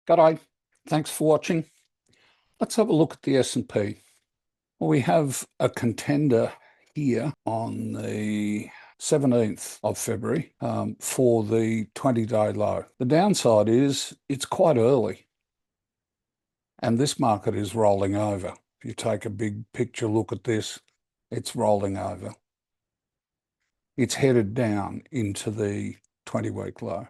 G'day, thanks for watching. Let's have a look at the S&P. Well, we have a contender here on the 17th of February for the 20-day low. The downside is it's quite early and this market is rolling over. If you take a big picture look at this, it's rolling over. It's headed down into the 20-week low.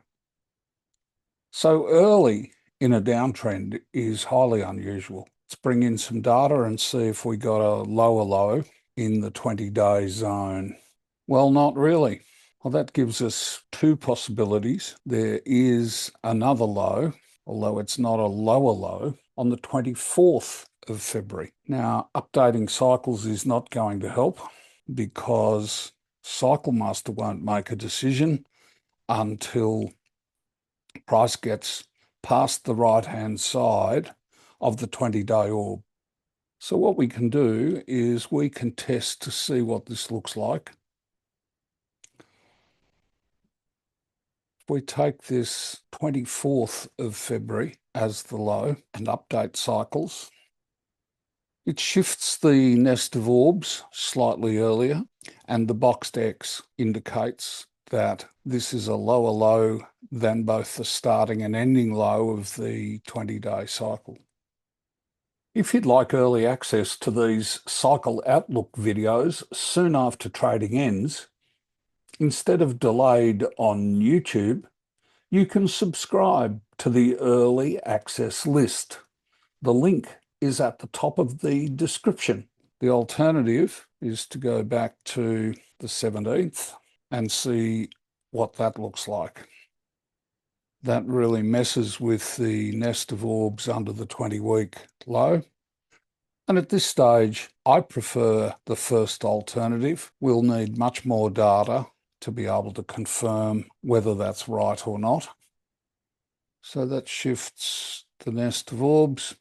So early in a downtrend is highly unusual. Let's bring in some data and see if we got a lower low in the 20-day zone. Well, not really. Well, that gives us two possibilities. There is another low, although it's not a lower low, on the 24th of February. Now, updating cycles is not going to help because Cycle Master won't make a decision until price gets past the right-hand side of the 20-day orb. So what we can do is we can test to see what this looks like. If we take this 24th of February as the low and update cycles, it shifts the nest of orbs slightly earlier, and the boxed X indicates that this is a lower low than both the starting and ending low of the 20-day cycle. If you'd like early access to these cycle outlook videos soon after trading ends, instead of delayed on YouTube, you can subscribe to the early access list. The link is at the top of the description. The alternative is to go back to the 17th and see what that looks like. That really messes with the nest of orbs under the 20-week low. And at this stage, I prefer the first alternative. We'll need much more data to be able to confirm whether that's right or not. So that shifts the nest of orbs.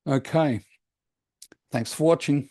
Okay, thanks for watching.